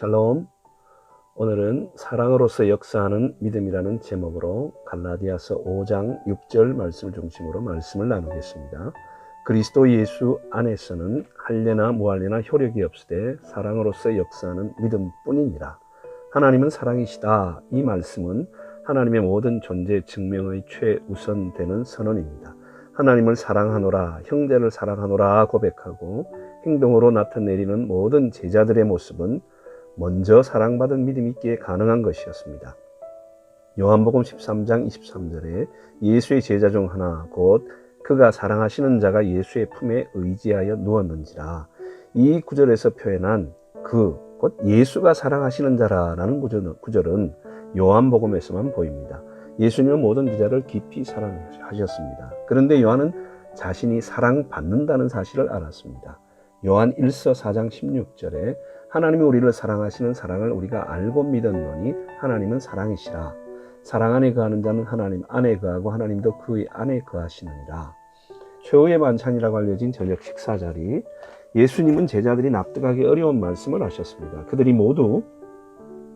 샬롬. 오늘은 사랑으로서 역사하는 믿음이라는 제목으로 갈라디아서 5장 6절 말씀을 중심으로 말씀을 나누겠습니다. 그리스도 예수 안에서는 할례나 무할례나 효력이 없으되 사랑으로서 역사하는 믿음뿐이니라. 하나님은 사랑이시다. 이 말씀은 하나님의 모든 존재 증명의 최우선되는 선언입니다. 하나님을 사랑하노라, 형제를 사랑하노라 고백하고 행동으로 나타내리는 모든 제자들의 모습은 먼저 사랑받은 믿음이 있기에 가능한 것이었습니다. 요한복음 13장 23절에 예수의 제자 중 하나 곧 그가 사랑하시는 자가 예수의 품에 의지하여 누웠는지라. 이 구절에서 표현한 곧 예수가 사랑하시는 자라는 구절은 요한복음에서만 보입니다. 예수님은 모든 제자를 깊이 사랑하셨습니다. 그런데 요한은 자신이 사랑받는다는 사실을 알았습니다. 요한 1서 4장 16절에 하나님이 우리를 사랑하시는 사랑을 우리가 알고 믿었노니 하나님은 사랑이시라. 사랑 안에 거하는 자는 하나님 안에 거하고 하나님도 그의 안에 거하시느니라. 최후의 만찬이라고 알려진 저녁 식사 자리, 예수님은 제자들이 납득하기 어려운 말씀을 하셨습니다. 그들이 모두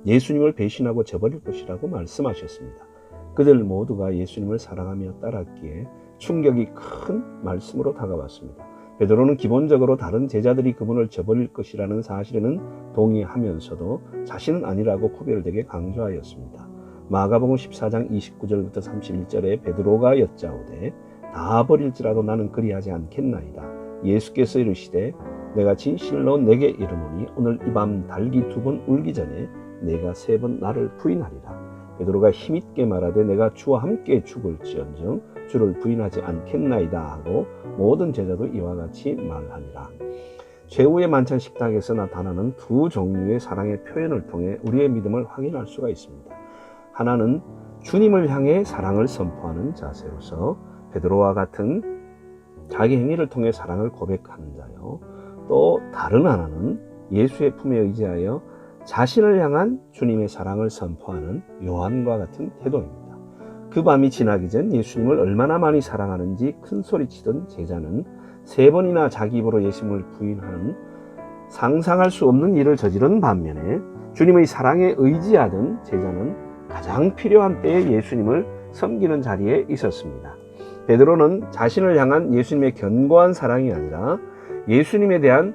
예수님을 배신하고 저버릴 것이라고 말씀하셨습니다. 그들 모두가 예수님을 사랑하며 따랐기에 충격이 큰 말씀으로 다가왔습니다. 베드로는 기본적으로 다른 제자들이 그분을 저버릴 것이라는 사실에는 동의하면서도 자신은 아니라고 구별되게 강조하였습니다. 마가복음 14장 29절부터 31절에 베드로가 여짜오되 다 버릴지라도 나는 그리하지 않겠나이다. 예수께서 이르시되 내가 진실로 내게 이르노니 오늘 이 밤 달기 2번 울기 전에 내가 3번 나를 부인하리라. 베드로가 힘있게 말하되 내가 주와 함께 죽을지언정 주를 부인하지 않겠나이다 하고 모든 제자도 이와 같이 말하니라. 최후의 만찬 식탁에서 나타나는 두 종류의 사랑의 표현을 통해 우리의 믿음을 확인할 수가 있습니다. 하나는 주님을 향해 사랑을 선포하는 자세로서 베드로와 같은 자기 행위를 통해 사랑을 고백하는 자요. 또 다른 하나는 예수의 품에 의지하여 자신을 향한 주님의 사랑을 선포하는 요한과 같은 태도입니다. 그 밤이 지나기 전 예수님을 얼마나 많이 사랑하는지 큰소리치던 제자는 3번이나 자기 입으로 예수님을 부인하는 상상할 수 없는 일을 저지른 반면에 주님의 사랑에 의지하던 제자는 가장 필요한 때에 예수님을 섬기는 자리에 있었습니다. 베드로는 자신을 향한 예수님의 견고한 사랑이 아니라 예수님에 대한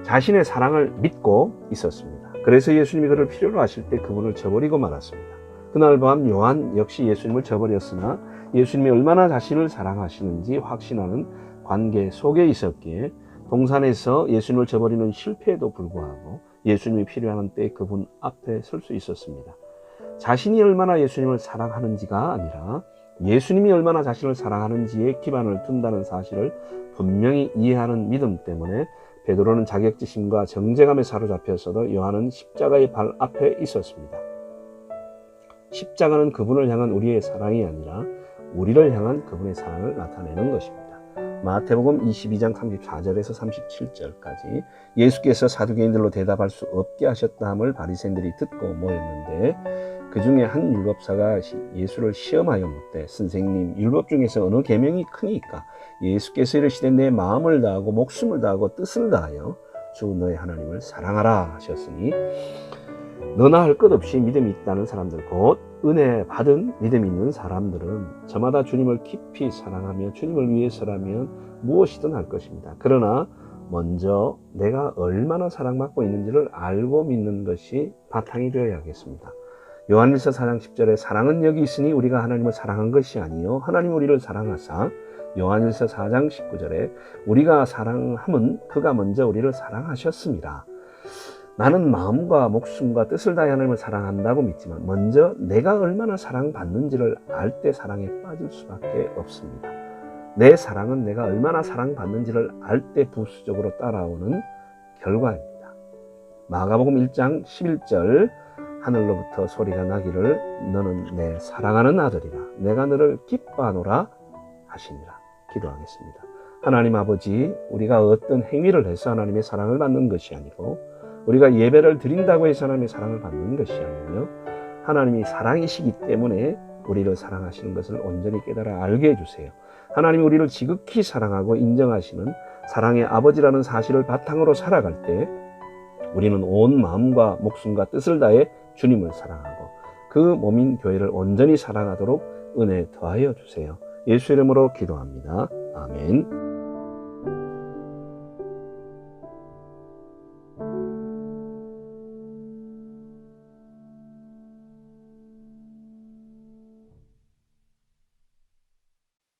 자신의 사랑을 믿고 있었습니다. 그래서 예수님이 그를 필요로 하실 때 그분을 저버리고 말았습니다. 그날 밤 요한 역시 예수님을 저버렸으나 예수님이 얼마나 자신을 사랑하시는지 확신하는 관계 속에 있었기에 동산에서 예수님을 저버리는 실패에도 불구하고 예수님이 필요한 때 그분 앞에 설 수 있었습니다. 자신이 얼마나 예수님을 사랑하는지가 아니라 예수님이 얼마나 자신을 사랑하는지에 기반을 둔다는 사실을 분명히 이해하는 믿음 때문에 베드로는 자격지심과 정죄감에 사로잡혔어도 요한은 십자가의 발 앞에 있었습니다. 십자가는 그분을 향한 우리의 사랑이 아니라 우리를 향한 그분의 사랑을 나타내는 것입니다. 마태복음 22장 34절에서 37절까지 예수께서 사두개인들로 대답할 수 없게 하셨다 함을 바리새인들이 듣고 모였는데 그 중에 한 율법사가 예수를 시험하여 묻되 선생님, 율법 중에서 어느 계명이 크니까? 예수께서 이르시되 내 마음을 다하고 목숨을 다하고 뜻을 다하여 주 너의 하나님을 사랑하라 하셨으니 너나 할 것 없이 믿음이 있다는 사람들, 곧 은혜 받은 믿음이 있는 사람들은 저마다 주님을 깊이 사랑하며 주님을 위해서라면 무엇이든 할 것입니다. 그러나 먼저 내가 얼마나 사랑받고 있는지를 알고 믿는 것이 바탕이 되어야겠습니다. 요한일서 4장 10절에 사랑은 여기 있으니 우리가 하나님을 사랑한 것이 아니요 하나님 우리를 사랑하사, 요한일서 4장 19절에 우리가 사랑함은 그가 먼저 우리를 사랑하셨습니다. 나는 마음과 목숨과 뜻을 다해 하나님을 사랑한다고 믿지만 먼저 내가 얼마나 사랑받는지를 알 때 사랑에 빠질 수밖에 없습니다. 내 사랑은 내가 얼마나 사랑받는지를 알 때 부수적으로 따라오는 결과입니다. 마가복음 1장 11절 하늘로부터 소리가 나기를 너는 내 사랑하는 아들이라 내가 너를 기뻐하노라 하시니라. 기도하겠습니다. 하나님 아버지, 우리가 어떤 행위를 해서 하나님의 사랑을 받는 것이 아니고 우리가 예배를 드린다고 해서 하나님의 사랑을 받는 것이 아니며 하나님이 사랑이시기 때문에 우리를 사랑하시는 것을 온전히 깨달아 알게 해주세요. 하나님이 우리를 지극히 사랑하고 인정하시는 사랑의 아버지라는 사실을 바탕으로 살아갈 때 우리는 온 마음과 목숨과 뜻을 다해 주님을 사랑하고 그 몸인 교회를 온전히 사랑하도록 은혜 더하여 주세요. 예수 이름으로 기도합니다. 아멘.